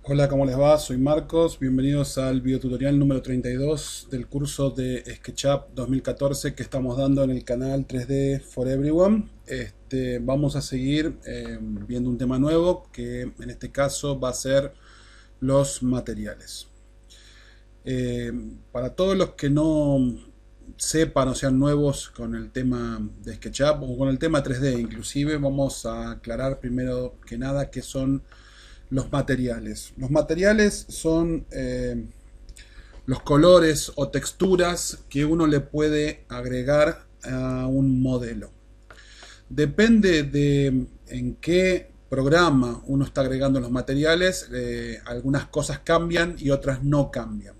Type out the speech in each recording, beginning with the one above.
Hola, ¿cómo les va? Soy Marcos, bienvenidos al videotutorial número 32 del curso de SketchUp 2014 que estamos dando en el canal 3D for Everyone. Vamos a seguir viendo un tema nuevo que en este caso va a ser los materiales. Para todos los que no sepan o sean nuevos con el tema de SketchUp o con el tema 3D inclusive, vamos a aclarar primero que nada qué son los materiales. Los materiales son los colores o texturas que uno le puede agregar a un modelo. Depende de en qué programa uno está agregando los materiales, algunas cosas cambian y otras no cambian.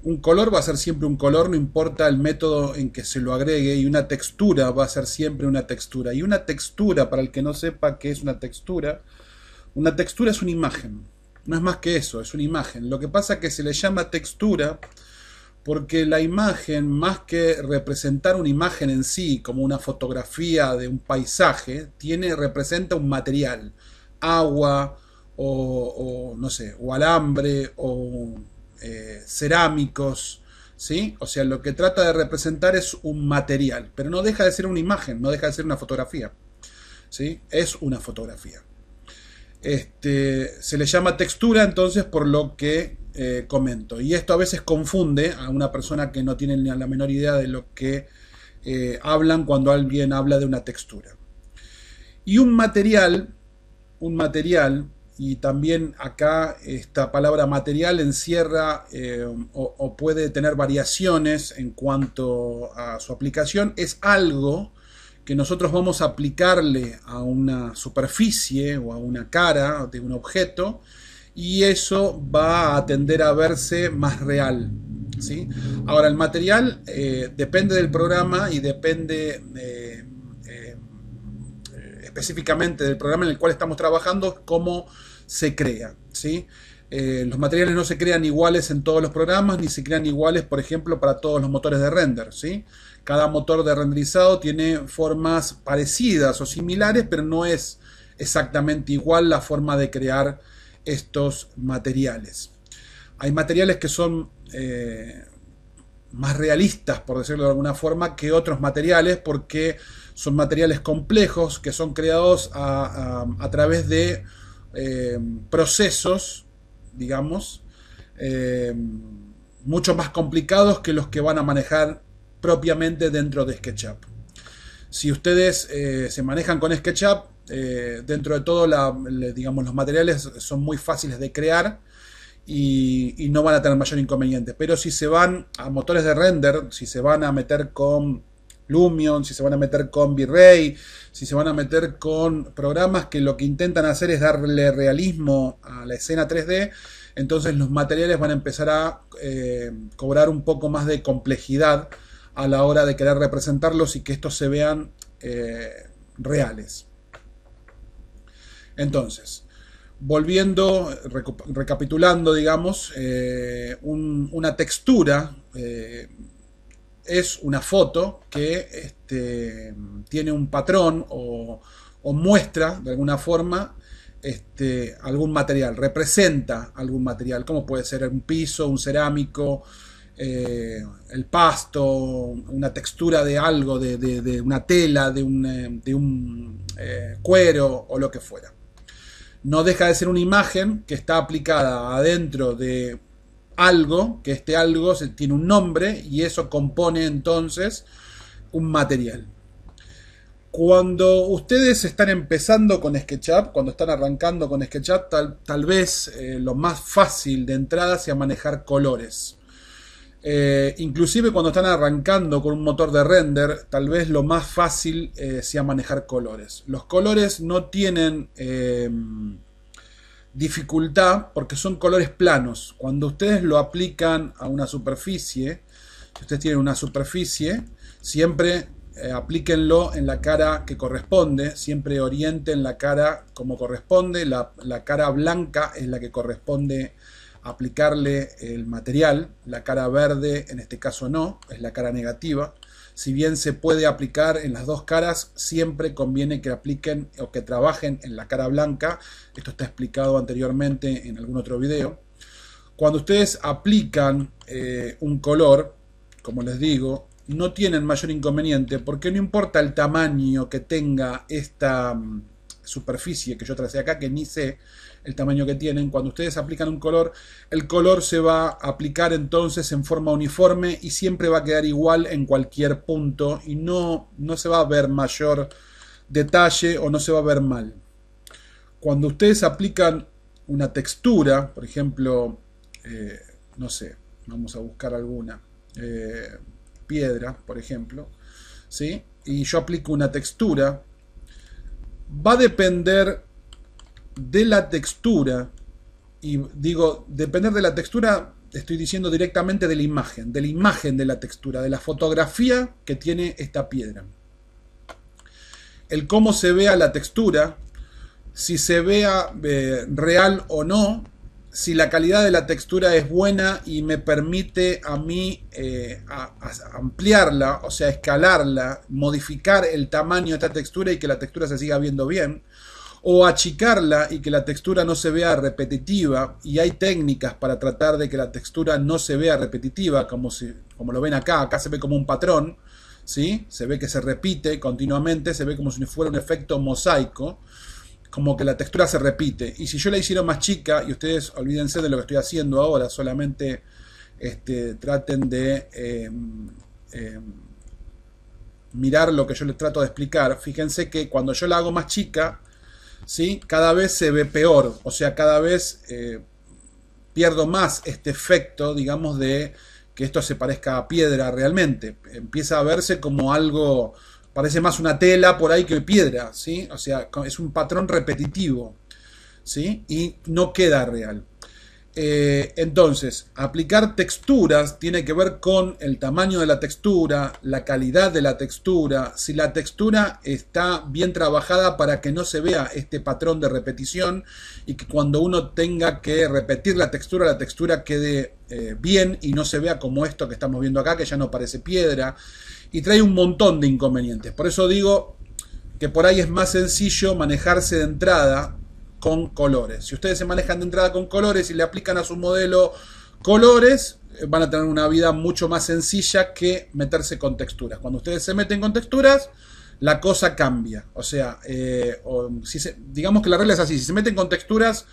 Un color va a ser siempre un color, no importa el método en que se lo agregue, y una textura va a ser siempre una textura. Y una textura, para el que no sepa qué es una textura es una imagen. No es más que eso, es una imagen. Lo que pasa es que se le llama textura porque la imagen, más que representar una imagen en sí, como una fotografía de un paisaje, representa un material. Agua, o no sé, o alambre, o cerámicos, ¿sí? O sea, lo que trata de representar es un material, pero no deja de ser una imagen, no deja de ser una fotografía, ¿sí? Es una fotografía. Se le llama textura entonces por lo que comento, y esto a veces confunde a una persona que no tiene ni la menor idea de lo que hablan cuando alguien habla de una textura. Y un material, y también acá esta palabra material encierra o puede tener variaciones en cuanto a su aplicación, es algo que nosotros vamos a aplicarle a una superficie o a una cara de un objeto, y eso va a tender a verse más real, ¿sí? Ahora, el material depende del programa y depende específicamente del programa en el cual estamos trabajando, cómo se crea, ¿sí? Los materiales no se crean iguales en todos los programas, ni se crean iguales, por ejemplo, para todos los motores de render, ¿sí? Cada motor de renderizado tiene formas parecidas o similares, pero no es exactamente igual la forma de crear estos materiales. Hay materiales que son más realistas, por decirlo de alguna forma, que otros materiales, porque son materiales complejos que son creados a través de procesos, digamos, mucho más complicados que los que van a manejar propiamente dentro de SketchUp. Si ustedes se manejan con SketchUp, dentro de todo, digamos, los materiales son muy fáciles de crear y no van a tener mayor inconveniente. Pero si se van a motores de render, si se van a meter con Lumion, si se van a meter con V-Ray, si se van a meter con programas que lo que intentan hacer es darle realismo a la escena 3D, entonces los materiales van a empezar a cobrar un poco más de complejidad a la hora de querer representarlos y que estos se vean reales. Entonces, volviendo, recapitulando, digamos, una textura es una foto que tiene un patrón o muestra de alguna forma algún material, representa algún material, como puede ser un piso, un cerámico, el pasto, una textura de algo, de una tela, de un cuero o lo que fuera. No deja de ser una imagen que está aplicada adentro de algo, que algo tiene un nombre y eso compone entonces un material. Cuando ustedes están empezando con SketchUp, cuando están arrancando con SketchUp, tal vez lo más fácil de entrada sea manejar colores. Inclusive cuando están arrancando con un motor de render, tal vez lo más fácil sea manejar colores. Los colores no tienen dificultad porque son colores planos. Cuando ustedes lo aplican a una superficie, si ustedes tienen una superficie, siempre aplíquenlo en la cara que corresponde, siempre orienten la cara como corresponde, la cara blanca es la que corresponde aplicarle el material, la cara verde en este caso no, es la cara negativa, si bien se puede aplicar en las dos caras, siempre conviene que apliquen o que trabajen en la cara blanca. Esto está explicado anteriormente en algún otro video. Cuando ustedes aplican un color, como les digo, no tienen mayor inconveniente, porque no importa el tamaño que tenga esta superficie que yo tracé acá, que ni sé el tamaño que tienen. Cuando ustedes aplican un color, el color se va a aplicar entonces en forma uniforme y siempre va a quedar igual en cualquier punto y no se va a ver mayor detalle o no se va a ver mal. Cuando ustedes aplican una textura, por ejemplo, no sé, vamos a buscar alguna piedra, por ejemplo, ¿sí? Y yo aplico una textura, va a depender de la textura, y digo, depender de la textura, estoy diciendo directamente de la imagen de la textura, de la fotografía que tiene esta piedra. El cómo se vea la textura, si se vea real o no, si la calidad de la textura es buena y me permite a mí ampliarla, o sea, escalarla, modificar el tamaño de esta textura y que la textura se siga viendo bien, o achicarla y que la textura no se vea repetitiva, y hay técnicas para tratar de que la textura no se vea repetitiva, como lo ven acá se ve como un patrón, ¿sí? Se ve que se repite continuamente, se ve como si fuera un efecto mosaico, como que la textura se repite. Y si yo la hiciera más chica, y ustedes olvídense de lo que estoy haciendo ahora, solamente traten de mirar lo que yo les trato de explicar. Fíjense que cuando yo la hago más chica, ¿sí? Cada vez se ve peor, o sea, cada vez pierdo más este efecto, digamos, de que esto se parezca a piedra realmente. Empieza a verse como algo, parece más una tela por ahí que piedra, ¿sí? O sea, es un patrón repetitivo, ¿sí? Y no queda real. Entonces, aplicar texturas tiene que ver con el tamaño de la textura, la calidad de la textura, si la textura está bien trabajada para que no se vea este patrón de repetición y que cuando uno tenga que repetir la textura quede bien y no se vea como esto que estamos viendo acá, que ya no parece piedra, y trae un montón de inconvenientes. Por eso digo que por ahí es más sencillo manejarse de entrada con colores. Si ustedes se manejan de entrada con colores y le aplican a su modelo colores, van a tener una vida mucho más sencilla que meterse con texturas. Cuando ustedes se meten con texturas, la cosa cambia. O sea, digamos que la regla es así: si se meten con texturas,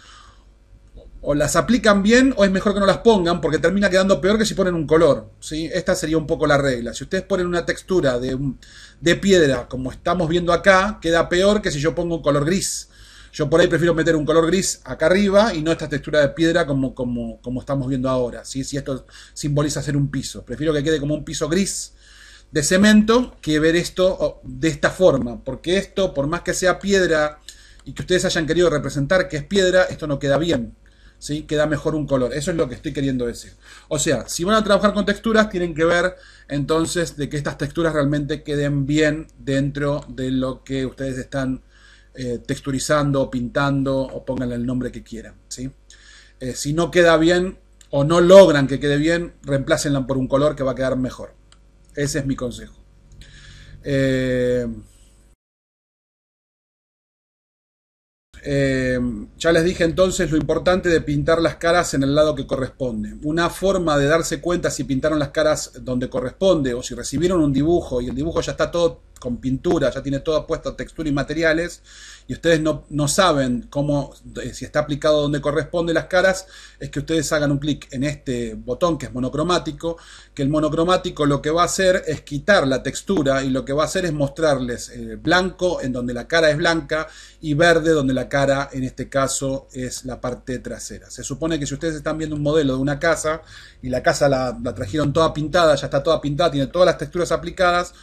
o las aplican bien o es mejor que no las pongan, porque termina quedando peor que si ponen un color, ¿sí? Esta sería un poco la regla. Si ustedes ponen una textura de piedra, como estamos viendo acá, queda peor que si yo pongo un color gris. Yo por ahí prefiero meter un color gris acá arriba y no esta textura de piedra como estamos viendo ahora, ¿sí? Si esto simboliza hacer un piso. Prefiero que quede como un piso gris de cemento que ver esto de esta forma, porque esto, por más que sea piedra y que ustedes hayan querido representar que es piedra, esto no queda bien, ¿sí? Queda mejor un color. Eso es lo que estoy queriendo decir. O sea, si van a trabajar con texturas, tienen que ver entonces de que estas texturas realmente queden bien dentro de lo que ustedes están texturizando, pintando, o pónganle el nombre que quieran, ¿sí? Si no queda bien o no logran que quede bien, reemplácenla por un color que va a quedar mejor. Ese es mi consejo. Ya les dije entonces lo importante de pintar las caras en el lado que corresponde. Una forma de darse cuenta si pintaron las caras donde corresponde o si recibieron un dibujo y el dibujo ya está todo con pintura, ya tiene todo puesto, textura y materiales, y ustedes no saben cómo, si está aplicado donde corresponde las caras, es que ustedes hagan un clic en este botón que es monocromático, que el monocromático lo que va a hacer es quitar la textura y lo que va a hacer es mostrarles blanco en donde la cara es blanca y verde donde la cara en este caso es la parte trasera. Se supone que si ustedes están viendo un modelo de una casa y la casa la trajeron toda pintada, ya está toda pintada, tiene todas las texturas aplicadas,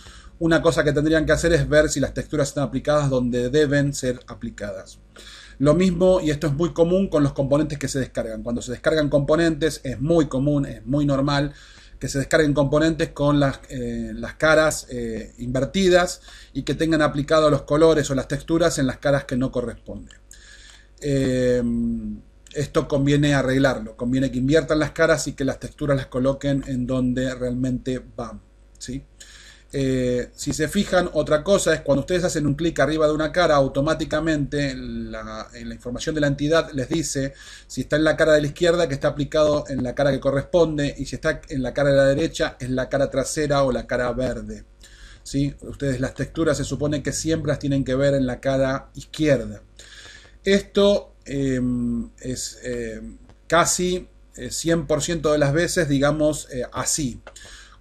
una cosa que tendrían que hacer es ver si las texturas están aplicadas donde deben ser aplicadas. Lo mismo, y esto es muy común con los componentes que se descargan. Cuando se descargan componentes es muy común, es muy normal que se descarguen componentes con las caras invertidas y que tengan aplicados los colores o las texturas en las caras que no corresponden. Esto conviene arreglarlo, conviene que inviertan las caras y que las texturas las coloquen en donde realmente van, ¿sí? Si se fijan, otra cosa es cuando ustedes hacen un clic arriba de una cara, automáticamente en la información de la entidad les dice si está en la cara de la izquierda que está aplicado en la cara que corresponde, y si está en la cara de la derecha es la cara trasera o la cara verde. ¿Sí? Ustedes las texturas se supone que siempre las tienen que ver en la cara izquierda. Esto es casi 100% de las veces, digamos, así.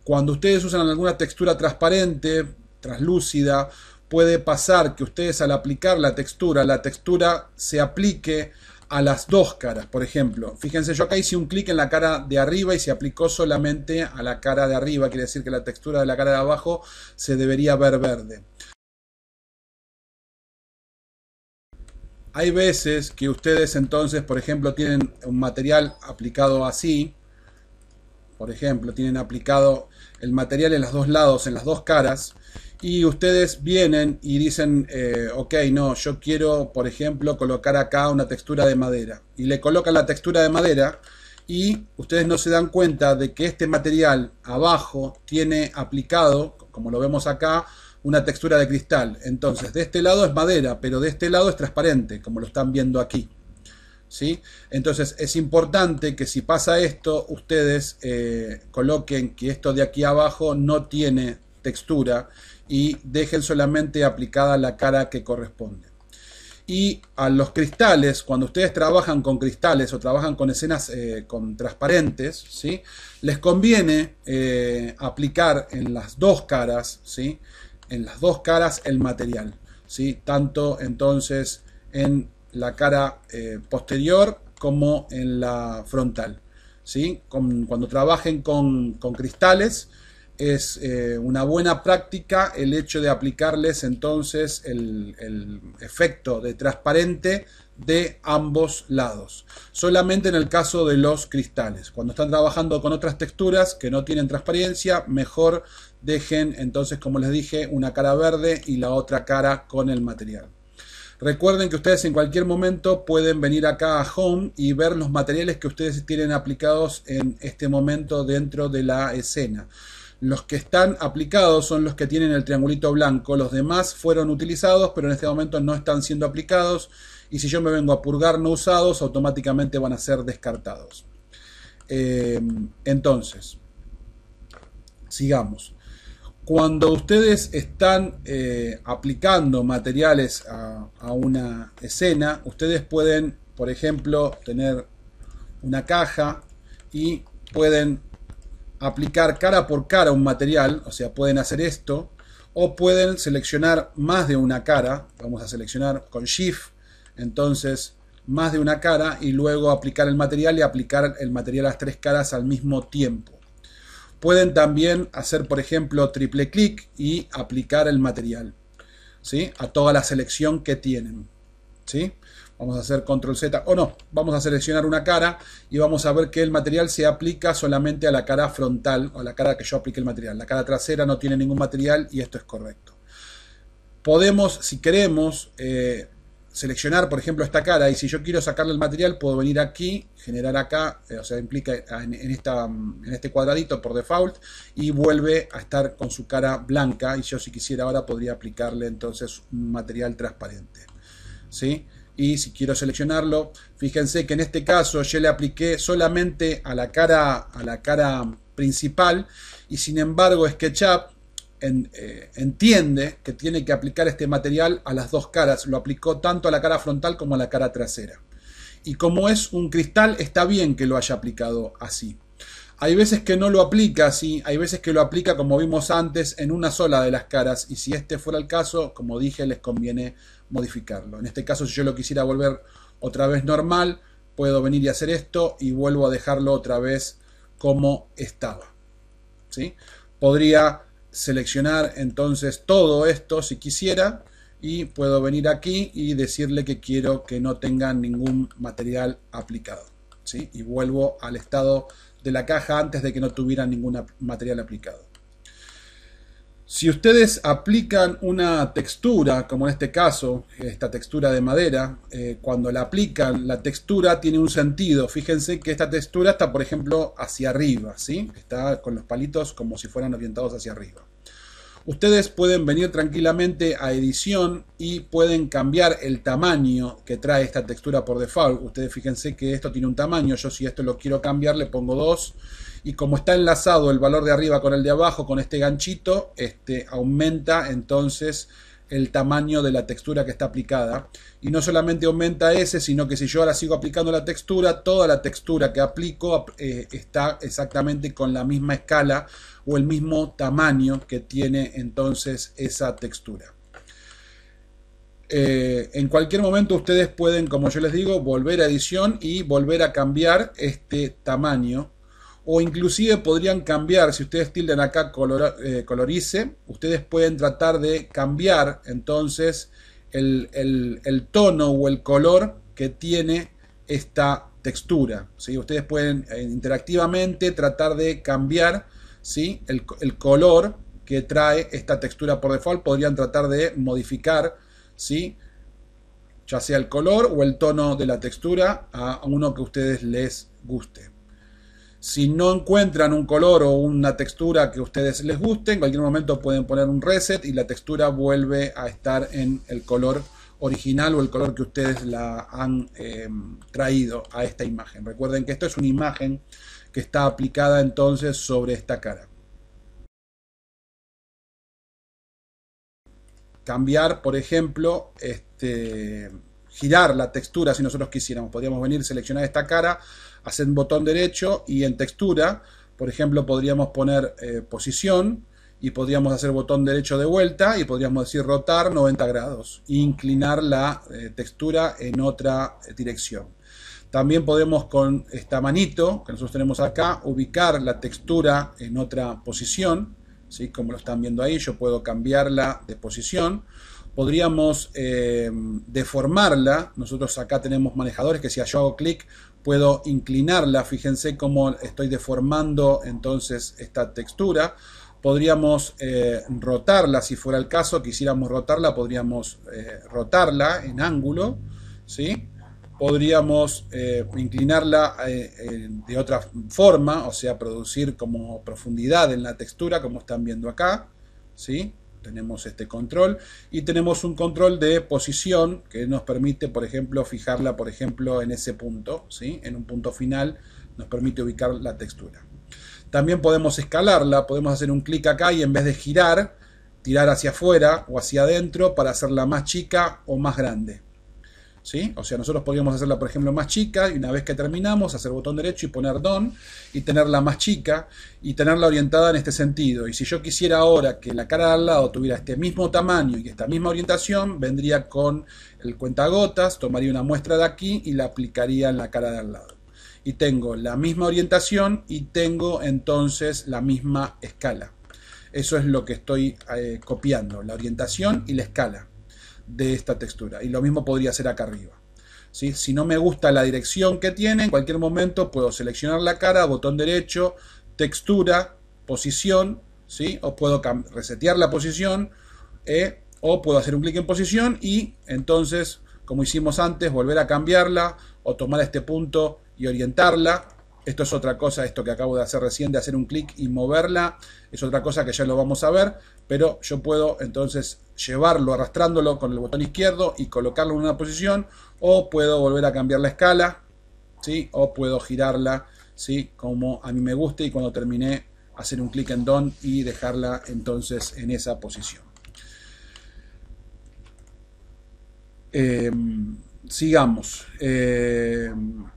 Cuando ustedes usan alguna textura transparente, translúcida, puede pasar que ustedes al aplicar la textura se aplique a las dos caras. Por ejemplo, fíjense, yo acá hice un clic en la cara de arriba y se aplicó solamente a la cara de arriba. Quiere decir que la textura de la cara de abajo se debería ver verde. Hay veces que ustedes entonces, por ejemplo, tienen un material aplicado así. Por ejemplo, tienen aplicado el material en los dos lados, en las dos caras, y ustedes vienen y dicen, ok, no, yo quiero, por ejemplo, colocar acá una textura de madera. Y le colocan la textura de madera y ustedes no se dan cuenta de que este material abajo tiene aplicado, como lo vemos acá, una textura de cristal. Entonces, de este lado es madera, pero de este lado es transparente, como lo están viendo aquí. ¿Sí? Entonces es importante que si pasa esto, ustedes coloquen que esto de aquí abajo no tiene textura y dejen solamente aplicada la cara que corresponde. Y a los cristales, cuando ustedes trabajan con cristales o trabajan con escenas con transparentes, ¿sí? Les conviene aplicar en las dos caras, ¿sí? En las dos caras el material, ¿sí? Tanto entonces en la cara posterior como en la frontal, ¿sí? Cuando trabajen con cristales es una buena práctica el hecho de aplicarles entonces el efecto de transparente de ambos lados. Solamente en el caso de los cristales. Cuando están trabajando con otras texturas que no tienen transparencia, mejor dejen entonces, como les dije, una cara verde y la otra cara con el material. Recuerden que ustedes en cualquier momento pueden venir acá a Home y ver los materiales que ustedes tienen aplicados en este momento dentro de la escena. Los que están aplicados son los que tienen el triangulito blanco. Los demás fueron utilizados, pero en este momento no están siendo aplicados. Y si yo me vengo a purgar no usados, automáticamente van a ser descartados. Entonces, sigamos. Cuando ustedes están aplicando materiales a una escena, ustedes pueden, por ejemplo, tener una caja y pueden aplicar cara por cara un material, o sea, pueden hacer esto, o pueden seleccionar más de una cara. Vamos a seleccionar con Shift, entonces, más de una cara, y luego aplicar el material y aplicar el material a las tres caras al mismo tiempo. Pueden también hacer, por ejemplo, triple clic y aplicar el material, ¿sí? A toda la selección que tienen, ¿sí? Vamos a hacer control Z, o no, vamos a seleccionar una cara y vamos a ver que el material se aplica solamente a la cara frontal, o a la cara que yo aplique el material. La cara trasera no tiene ningún material y esto es correcto. Podemos, si queremos, seleccionar, por ejemplo, esta cara, y si yo quiero sacarle el material, puedo venir aquí, generar acá, o sea, implica en este cuadradito por default, y vuelve a estar con su cara blanca, y yo si quisiera ahora podría aplicarle entonces un material transparente, ¿sí? Y si quiero seleccionarlo, fíjense que en este caso yo le apliqué solamente a la cara principal, y sin embargo SketchUp entiende que tiene que aplicar este material a las dos caras. Lo aplicó tanto a la cara frontal como a la cara trasera. Y como es un cristal, está bien que lo haya aplicado así. Hay veces que no lo aplica así, hay veces que lo aplica como vimos antes en una sola de las caras, y si este fuera el caso, como dije, les conviene modificarlo. En este caso, si yo lo quisiera volver otra vez normal, puedo venir y hacer esto y vuelvo a dejarlo otra vez como estaba, ¿sí? Podría seleccionar entonces todo esto si quisiera, y puedo venir aquí y decirle que quiero que no tenga ningún material aplicado, ¿sí? Y vuelvo al estado de la caja antes de que no tuviera ningún material aplicado. Si ustedes aplican una textura, como en este caso, esta textura de madera, cuando la aplican, la textura tiene un sentido. Fíjense que esta textura está, por ejemplo, hacia arriba, ¿sí? Está con los palitos como si fueran orientados hacia arriba. Ustedes pueden venir tranquilamente a edición y pueden cambiar el tamaño que trae esta textura por default. Ustedes fíjense que esto tiene un tamaño. Yo si esto lo quiero cambiar le pongo 2. Y como está enlazado el valor de arriba con el de abajo con este ganchito, aumenta entonces el tamaño de la textura que está aplicada. Y no solamente aumenta ese, sino que si yo ahora sigo aplicando la textura, toda la textura que aplico está exactamente con la misma escala o el mismo tamaño que tiene entonces esa textura. En cualquier momento ustedes pueden, como yo les digo, volver a edición y volver a cambiar este tamaño. O inclusive podrían cambiar, si ustedes tildan acá colorice, ustedes pueden tratar de cambiar entonces el tono o el color que tiene esta textura, ¿sí? Ustedes pueden interactivamente tratar de cambiar, ¿sí?, el color que trae esta textura por default. Podrían tratar de modificar, ¿sí?, ya sea el color o el tono de la textura a uno que a ustedes les guste. Si no encuentran un color o una textura que a ustedes les guste, en cualquier momento pueden poner un reset y la textura vuelve a estar en el color original o el color que ustedes la han traído a esta imagen. Recuerden que esto es una imagen que está aplicada entonces sobre esta cara. Cambiar, por ejemplo, girar la textura si nosotros quisiéramos. Podríamos venir, seleccionar esta cara, hacer un botón derecho y en textura, por ejemplo, podríamos poner posición y podríamos hacer botón derecho de vuelta y podríamos decir rotar 90 grados e inclinar la textura en otra dirección. También podemos con esta manito que nosotros tenemos acá ubicar la textura en otra posición, ¿sí?, como lo están viendo ahí. Yo puedo cambiarla de posición. Podríamos deformarla. Nosotros acá tenemos manejadores que si yo hago clic puedo inclinarla. Fíjense cómo estoy deformando entonces esta textura. Podríamos rotarla, si fuera el caso, quisiéramos rotarla, podríamos rotarla en ángulo, ¿sí? Podríamos inclinarla de otra forma, o sea, producir como profundidad en la textura, como están viendo acá, ¿sí? Tenemos este control y tenemos un control de posición que nos permite, por ejemplo, fijarla, por ejemplo, en ese punto, ¿sí? En un punto final nos permite ubicar la textura. También podemos escalarla, podemos hacer un clic acá y en vez de girar, tirar hacia afuera o hacia adentro para hacerla más chica o más grande, ¿sí? O sea, nosotros podríamos hacerla, por ejemplo, más chica y una vez que terminamos, hacer botón derecho y poner done y tenerla más chica y tenerla orientada en este sentido. Y si yo quisiera ahora que la cara de al lado tuviera este mismo tamaño y esta misma orientación, vendría con el cuentagotas, tomaría una muestra de aquí y la aplicaría en la cara de al lado. Y tengo la misma orientación y tengo entonces la misma escala. Eso es lo que estoy copiando, la orientación y la escala de esta textura. Y lo mismo podría ser acá arriba, ¿sí? Si no me gusta la dirección que tiene, en cualquier momento puedo seleccionar la cara, botón derecho, textura, posición, ¿sí? O puedo resetear la posición, o puedo hacer un clic en posición y entonces, como hicimos antes, volver a cambiarla o tomar este punto y orientarla. Esto es otra cosa, esto que acabo de hacer recién, de hacer un clic y moverla, es otra cosa que ya lo vamos a ver, pero yo puedo entonces llevarlo arrastrándolo con el botón izquierdo y colocarlo en una posición, o puedo volver a cambiar la escala, ¿sí? O puedo girarla, ¿sí?, como a mí me guste, y cuando terminé hacer un clic en done y dejarla entonces en esa posición. Sigamos.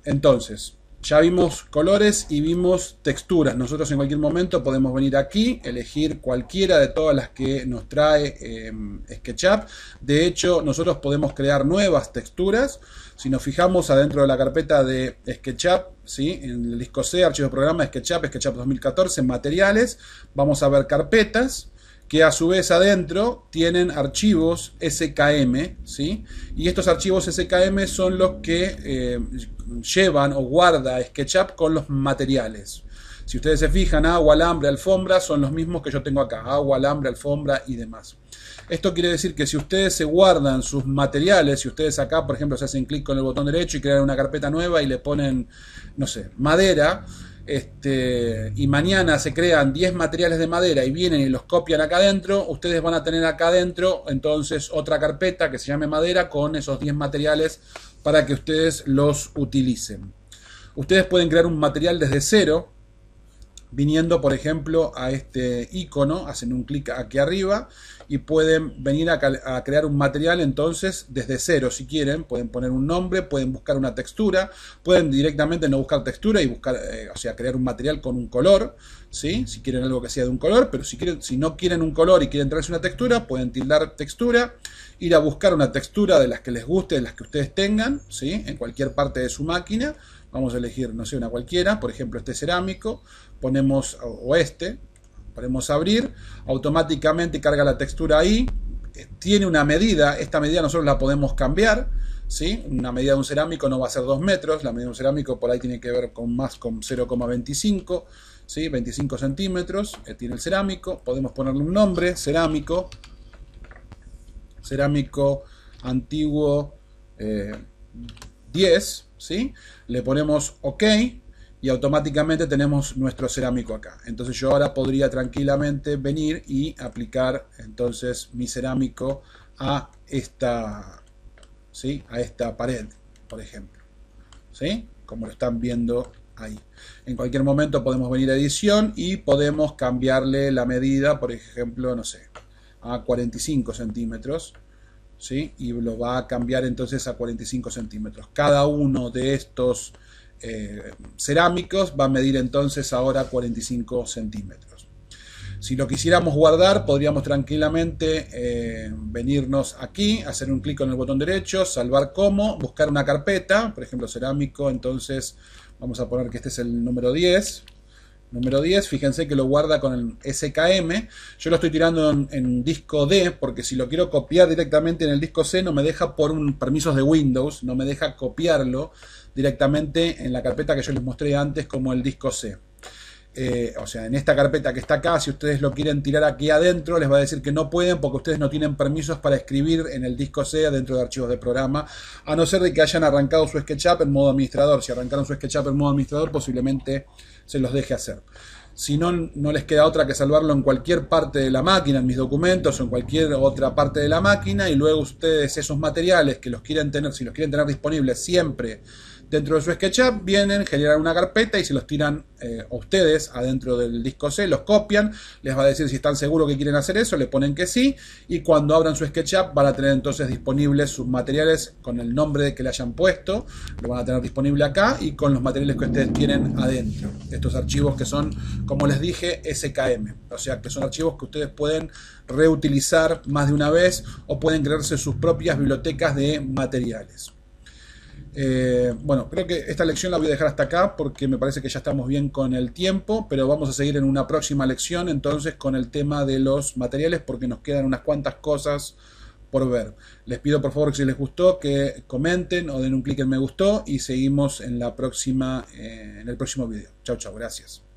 Entonces, ya vimos colores y vimos texturas. Nosotros en cualquier momento podemos venir aquí, elegir cualquiera de todas las que nos trae SketchUp. De hecho, nosotros podemos crear nuevas texturas. Si nos fijamos adentro de la carpeta de SketchUp, ¿sí?, en el disco C, archivo de programa, SketchUp 2014, materiales, vamos a ver carpetas que a su vez adentro tienen archivos SKM, ¿sí? Y estos archivos SKM son los que llevan o guarda SketchUp con los materiales. Si ustedes se fijan, agua, alambre, alfombra son los mismos que yo tengo acá, agua, alambre, alfombra y demás. Esto quiere decir que si ustedes se guardan sus materiales, si ustedes acá, por ejemplo, se hacen clic con el botón derecho y crean una carpeta nueva y le ponen, no sé, madera, y mañana se crean 10 materiales de madera y vienen y los copian acá adentro, ustedes van a tener acá adentro entonces otra carpeta que se llame madera con esos 10 materiales para que ustedes los utilicen. Ustedes pueden crear un material desde cero, viniendo por ejemplo a este icono, hacen un clic aquí arriba y pueden venir a crear un material entonces desde cero. Si quieren pueden poner un nombre, pueden buscar una textura, pueden directamente no buscar textura y buscar, o sea, crear un material con un color, ¿sí? Si quieren algo que sea de un color, pero si no quieren un color y quieren traerse una textura, pueden tildar textura, ir a buscar una textura de las que les guste, de las que ustedes tengan, ¿sí? En cualquier parte de su máquina. Vamos a elegir, no sé, una cualquiera, por ejemplo este cerámico, ponemos, o ponemos abrir, automáticamente carga la textura ahí, tiene una medida, esta medida nosotros la podemos cambiar, ¿sí? Una medida de un cerámico no va a ser 2 metros, la medida de un cerámico por ahí tiene que ver con más, con 0,25, ¿sí? 25 centímetros, tiene el cerámico, podemos ponerle un nombre, cerámico antiguo 10, ¿sí? Le ponemos OK y automáticamente tenemos nuestro cerámico acá. Entonces yo ahora podría tranquilamente venir y aplicar entonces mi cerámico a esta, ¿sí? A esta pared, por ejemplo, ¿sí? Como lo están viendo ahí. En cualquier momento podemos venir a edición y podemos cambiarle la medida, por ejemplo, no sé, a 45 centímetros. ¿Sí? Y lo va a cambiar entonces a 45 centímetros. Cada uno de estos cerámicos va a medir entonces ahora 45 centímetros. Si lo quisiéramos guardar, podríamos tranquilamente venirnos aquí, hacer un clic con el botón derecho, salvar como, buscar una carpeta, por ejemplo cerámico, entonces vamos a poner que este es el número 10. Número 10, fíjense que lo guarda con el SKM. Yo lo estoy tirando en disco D, porque si lo quiero copiar directamente en el disco C, no me deja por permisos de Windows, no me deja copiarlo directamente en la carpeta que yo les mostré antes como el disco C. O sea, en esta carpeta que está acá, si ustedes lo quieren tirar aquí adentro, les va a decir que no pueden porque ustedes no tienen permisos para escribir en el disco C dentro de archivos de programa, a no ser de que hayan arrancado su SketchUp en modo administrador. Si arrancaron su SketchUp en modo administrador, posiblemente se los deje hacer. Si no, no les queda otra que salvarlo en cualquier parte de la máquina, en mis documentos o en cualquier otra parte de la máquina, y luego ustedes esos materiales que los quieren tener, si los quieren tener disponibles siempre dentro de su SketchUp, vienen, generan una carpeta y se los tiran a ustedes adentro del disco C, los copian, les va a decir si están seguros que quieren hacer eso, le ponen que sí, y cuando abran su SketchUp van a tener entonces disponibles sus materiales con el nombre que le hayan puesto, lo van a tener disponible acá y con los materiales que ustedes tienen adentro. Estos archivos que son, como les dije, SKM, o sea que son archivos que ustedes pueden reutilizar más de una vez o pueden crearse sus propias bibliotecas de materiales. Bueno, creo que esta lección la voy a dejar hasta acá porque me parece que ya estamos bien con el tiempo, pero vamos a seguir en una próxima lección entonces con el tema de los materiales porque nos quedan unas cuantas cosas por ver. Les pido por favor que si les gustó que comenten o den un clic en me gustó y seguimos en la próxima, en el próximo video. Chau, chau, gracias.